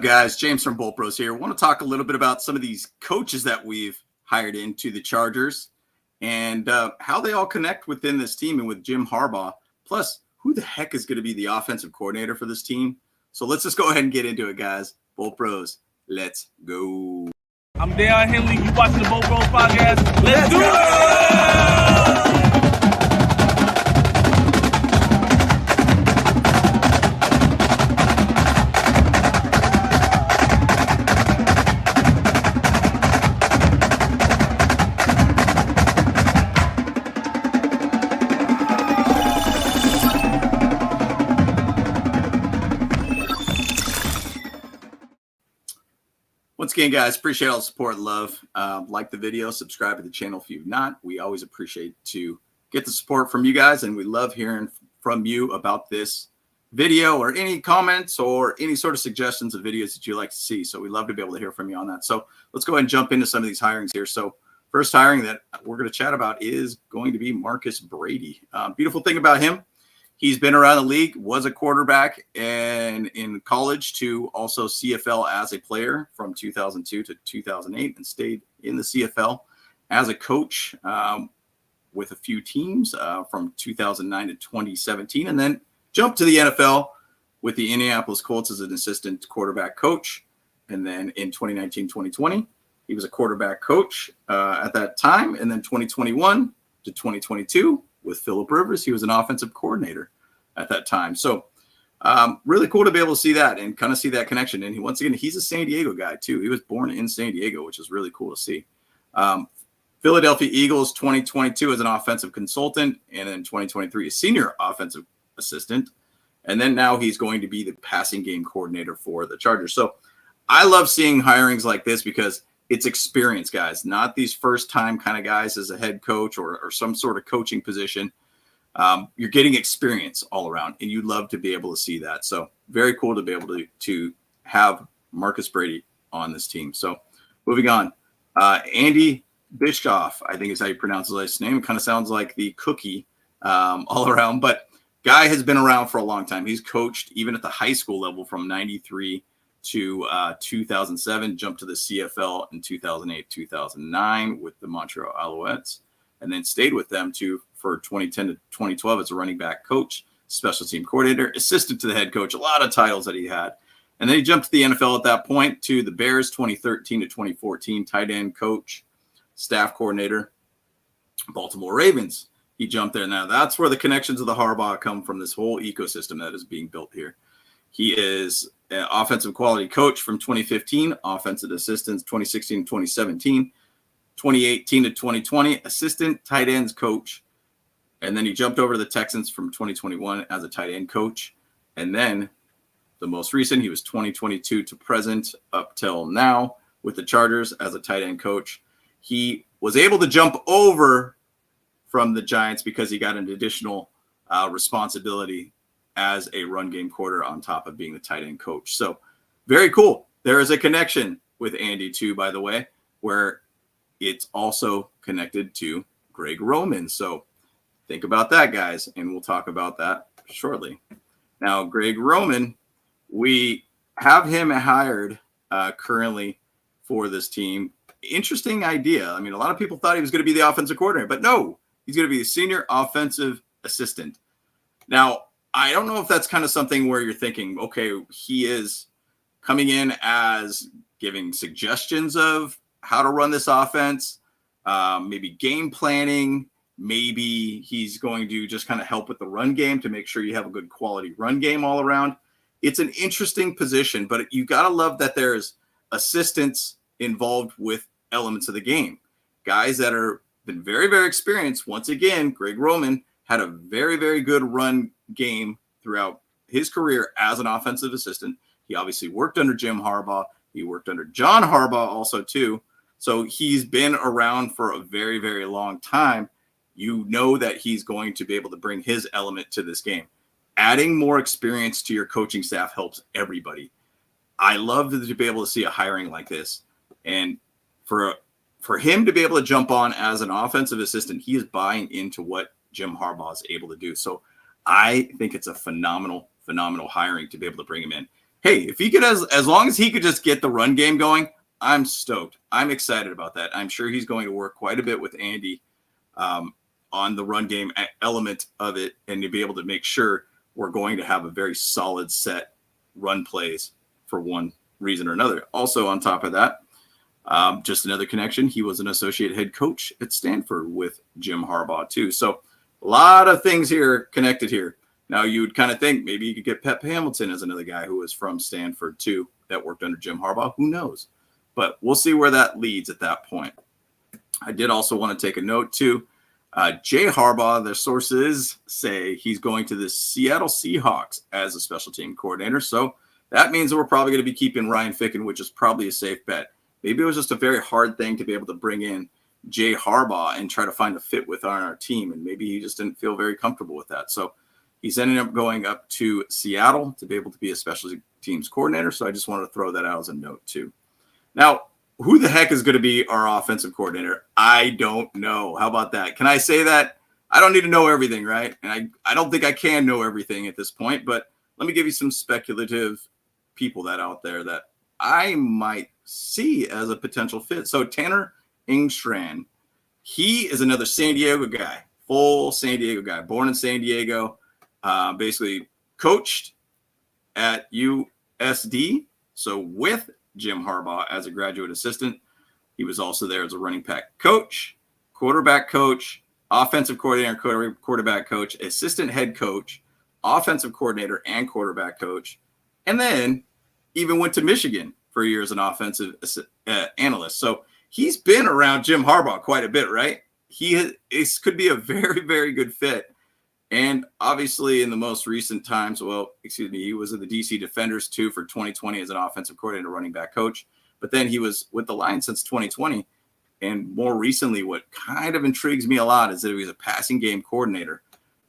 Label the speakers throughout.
Speaker 1: Guys, James from Bolt Bros here. I want to talk a little bit about some of these coaches that we've hired into the Chargers and how they all connect within this team and with Jim Harbaugh. Plus, who the heck is going to be the offensive coordinator for this team? So let's just go ahead and get into it, guys. Bolt Bros, let's go.
Speaker 2: I'm Deion Henley. You watching the Bolt Bros podcast? Let's do it!
Speaker 1: Once again, guys, appreciate all the support and love. Like the video, subscribe to the channel if you've not. We always appreciate to get the support from you guys, and we love hearing from you about this video or any comments or any sort of suggestions of videos that you'd like to see. So we'd love to be able to hear from you on that. So let's go ahead and jump into some of these hirings here. So first hiring that we're going to chat about is going to be Marcus Brady. Beautiful thing about him, he's been around the league, was a quarterback and in college to also CFL as a player from 2002 to 2008 and stayed in the CFL as a coach with a few teams from 2009 to 2017, and then jumped to the NFL with the Indianapolis Colts as an assistant quarterback coach. And then in 2019, 2020, he was a quarterback coach at that time. And then 2021 to 2022 with Phillip Rivers, he was an offensive coordinator at that time. So really cool to be able to see that and kind of see that connection. And once again, he's a San Diego guy too. He was born in San Diego, which is really cool to see. Philadelphia Eagles 2022 as an offensive consultant, and then 2023 a senior offensive assistant. And then now he's going to be the passing game coordinator for the Chargers. So I love seeing hirings like this because it's experience, guys, not these first time kind of guys as a head coach or some sort of coaching position. You're getting experience all around, and you'd love to be able to see that. So very cool to be able to have Marcus Brady on this team. So moving on, Andy Bishoff, I think is how you pronounce his last name. It kind of sounds like the cookie all around, but guy has been around for a long time. He's coached even at the high school level from 93 to 2007, jumped to the CFL in 2008, 2009 with the Montreal Alouettes, and then stayed with them for 2010 to 2012 as a running back coach, special team coordinator, assistant to the head coach, a lot of titles that he had. And then he jumped to the NFL at that point to the Bears 2013 to 2014, tight end coach, staff coordinator, Baltimore Ravens. He jumped there. Now that's where the connections of the Harbaugh come from, this whole ecosystem that is being built here. He is an offensive quality coach from 2015, offensive assistant 2016 to 2017, 2018 to 2020, assistant tight ends coach. And then he jumped over to the Texans from 2021 as a tight end coach. And then the most recent, he was 2022 to present up till now with the Chargers as a tight end coach. He was able to jump over from the Giants because he got an additional responsibility as a run game quarter on top of being the tight end coach. So very cool. There is a connection with Andy too, by the way, where it's also connected to Greg Roman. So think about that, guys, and we'll talk about that shortly. Now, Greg Roman, we have him hired currently for this team. Interesting idea. I mean, a lot of people thought he was going to be the offensive coordinator, but no, he's going to be the senior offensive assistant. Now, I don't know if that's kind of something where you're thinking, okay, he is coming in as giving suggestions of how to run this offense, maybe game planning. Maybe he's going to just kind of help with the run game to make sure you have a good quality run game all around. It's an interesting position, but you got to love that there's assistants involved with elements of the game. Guys that are been very, very experienced. Once again, Greg Roman had a very, very good run game throughout his career as an offensive assistant. He obviously worked under Jim Harbaugh. He worked under John Harbaugh also too. So he's been around for a very, very long time. You know that he's going to be able to bring his element to this game. Adding more experience to your coaching staff helps everybody. I love to be able to see a hiring like this. And for him to be able to jump on as an offensive assistant, he is buying into what Jim Harbaugh is able to do. So I think it's a phenomenal hiring to be able to bring him in. hey, if he could, as long as he could just get the run game going, I'm stoked. I'm excited about that. I'm sure he's going to work quite a bit with Andy on the run game element of it, and to be able to make sure we're going to have a very solid set run plays for one reason or another. Also, on top of that, just another connection. He was an associate head coach at Stanford with Jim Harbaugh too. So a lot of things here connected here. Now you would kind of think maybe you could get Pep Hamilton as another guy who was from Stanford too that worked under Jim Harbaugh. Who knows? But we'll see where that leads at that point. I did also want to take a note too. Jay Harbaugh, their sources say he's going to the Seattle Seahawks as a special team coordinator. So that means that we're probably going to be keeping Ryan Ficken, which is probably a safe bet. Maybe it was just a very hard thing to be able to bring in Jay Harbaugh and try to find a fit with our team. And maybe he just didn't feel very comfortable with that. So he's ended up going up to Seattle to be able to be a special teams coordinator. So I just wanted to throw that out as a note too. Now, who the heck is going to be our offensive coordinator? I don't know. How about that? Can I say that? I don't need to know everything, right? And I don't think I can know everything at this point, but let me give you some speculative people that out there that I might see as a potential fit. So Tanner Inran, he is another San Diego guy, full San Diego guy, born in San Diego, basically coached at USD. So with Jim Harbaugh as a graduate assistant. He was also there as a running back coach, quarterback coach, offensive coordinator, quarterback coach, assistant head coach, offensive coordinator, and quarterback coach. And then even went to Michigan for a year as an offensive analyst. So he's been around Jim Harbaugh quite a bit, right? This could be a very, very good fit. And obviously in the most recent times, he was in the DC Defenders too for 2020 as an offensive coordinator, running back coach. But then he was with the Lions since 2020. And more recently, what kind of intrigues me a lot is that he was a passing game coordinator.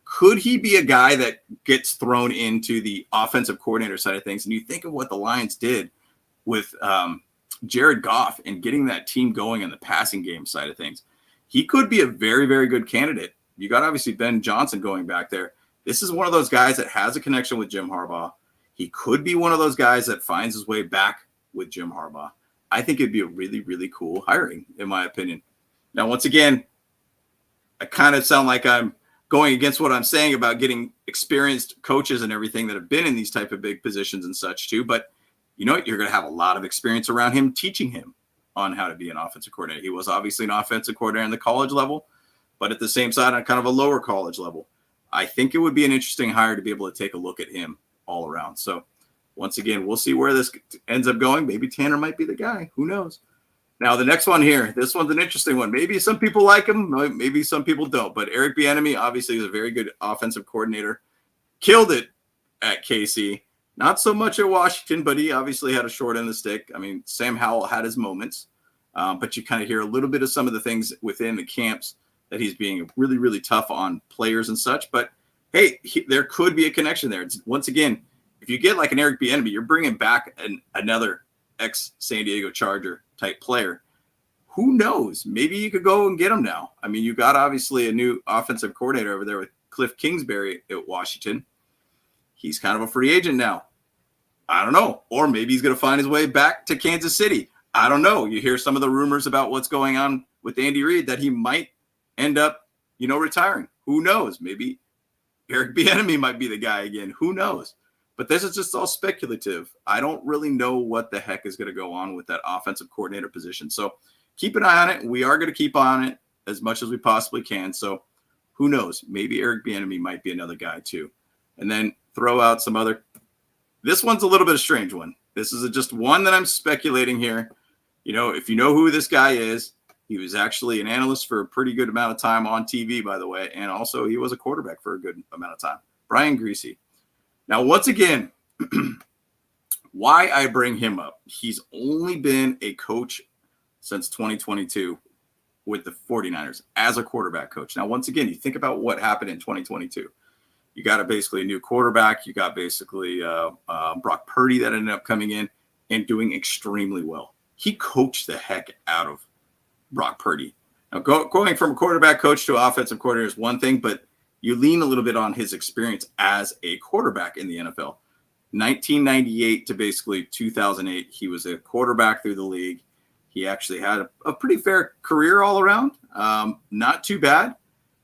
Speaker 1: Could he be a guy that gets thrown into the offensive coordinator side of things? And you think of what the Lions did with Jared Goff and getting that team going in the passing game side of things. He could be a very, very good candidate. You got obviously Ben Johnson going back there. This is one of those guys that has a connection with Jim Harbaugh. He could be one of those guys that finds his way back with Jim Harbaugh. I think it'd be a really, really cool hiring, in my opinion. Now, once again, I kind of sound like I'm going against what I'm saying about getting experienced coaches and everything that have been in these type of big positions and such too. But you know what? You're going to have a lot of experience around him teaching him on how to be an offensive coordinator. He was obviously an offensive coordinator in the college level, but at the same side, on kind of a lower college level. I think it would be an interesting hire to be able to take a look at him all around. So once again, we'll see where this ends up going. Maybe Tanner might be the guy. Who knows? Now, the next one here, this one's an interesting one. Maybe some people like him. Maybe some people don't. But Eric Bieniemy, obviously, is a very good offensive coordinator. Killed it at KC. Not so much at Washington, but he obviously had a short end of the stick. I mean, Sam Howell had his moments. But you kind of hear a little bit of some of the things within the camps that he's being really, really tough on players and such. But, hey, there could be a connection there. Once again, if you get like an Eric Bieniemy, you're bringing back another ex-San Diego Charger type player. Who knows? Maybe you could go and get him now. I mean, you got obviously a new offensive coordinator over there with Cliff Kingsbury at Washington. He's kind of a free agent now. I don't know. Or maybe he's going to find his way back to Kansas City. I don't know. You hear some of the rumors about what's going on with Andy Reid that he might end up, retiring. Who knows? Maybe Eric Bieniemy might be the guy again. Who knows? But this is just all speculative. I don't really know what the heck is going to go on with that offensive coordinator position. So keep an eye on it. We are going to keep on it as much as we possibly can. So who knows? Maybe Eric Bieniemy might be another guy too. And then throw out some other. This one's a little bit of a strange one. This is just one that I'm speculating here. If you know who this guy is, he was actually an analyst for a pretty good amount of time on TV, by the way. And also he was a quarterback for a good amount of time. Brian Griese. Now, once again, why I bring him up, he's only been a coach since 2022 with the 49ers as a quarterback coach. Now, once again, you think about what happened in 2022. You got basically a new quarterback. You got basically Brock Purdy that ended up coming in and doing extremely well. He coached the heck out of Brock Purdy. Now, going from a quarterback coach to offensive coordinator is one thing, but you lean a little bit on his experience as a quarterback in the NFL. 1998 to basically 2008, he was a quarterback through the league. He actually had a pretty fair career all around. Not too bad.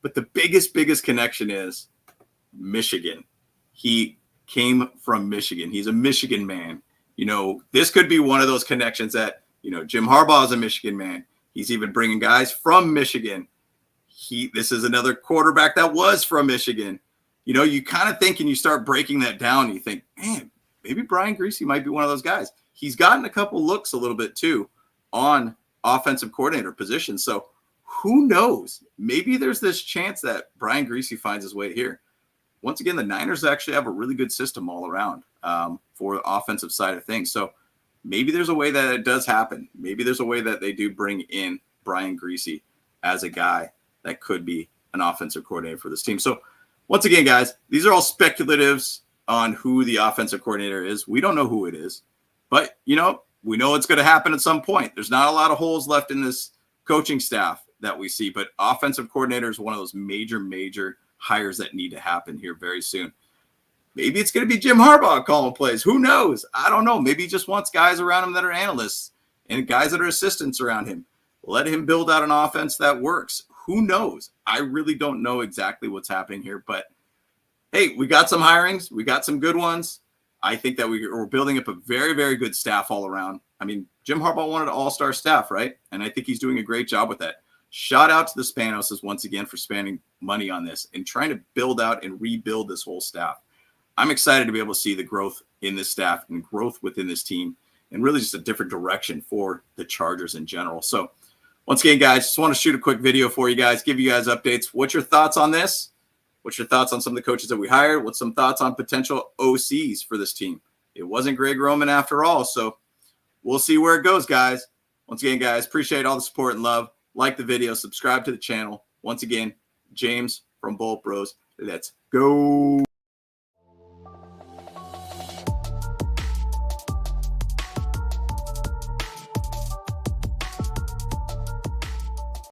Speaker 1: But the biggest connection is Michigan. He came from Michigan. He's a Michigan man. You know, this could be one of those connections that, you know, Jim Harbaugh is a Michigan man. He's even bringing guys from Michigan. This is another quarterback that was from Michigan. You know, you kind of think and you start breaking that down. And you think, man, maybe Brian Griese might be one of those guys. He's gotten a couple looks a little bit too on offensive coordinator position. So who knows? Maybe there's this chance that Brian Griese finds his way here. Once again, the Niners actually have a really good system all around for the offensive side of things. So maybe there's a way that it does happen. Maybe there's a way that they do bring in Brian Griese as a guy that could be an offensive coordinator for this team. So once again, guys, these are all speculatives on who the offensive coordinator is. We don't know who it is, but, you know, we know it's going to happen at some point. There's not a lot of holes left in this coaching staff that we see, but offensive coordinator is one of those major hires that need to happen here very soon. Maybe it's going to be Jim Harbaugh calling plays. Who knows? I don't know. Maybe he just wants guys around him that are analysts and guys that are assistants around him. Let him build out an offense that works. Who knows? I really don't know exactly what's happening here, but hey, we got some hirings. We got some good ones. I think that we're building up a very good staff all around. I mean, Jim Harbaugh wanted an all-star staff, right? And I think he's doing a great job with that. Shout out to the Spanoses once again for spending money on this and trying to build out and rebuild this whole staff. I'm excited to be able to see the growth in this staff and growth within this team and really just a different direction for the Chargers in general. So once again, guys, just want to shoot a quick video for you guys, give you guys updates. What's your thoughts on this? What's your thoughts on some of the coaches that we hired? What's some thoughts on potential OCs for this team? It wasn't Greg Roman after all, so we'll see where it goes, guys. Once again, guys, appreciate all the support and love. Like the video, subscribe to the channel. Once again, James from Bolt Bros. Let's go.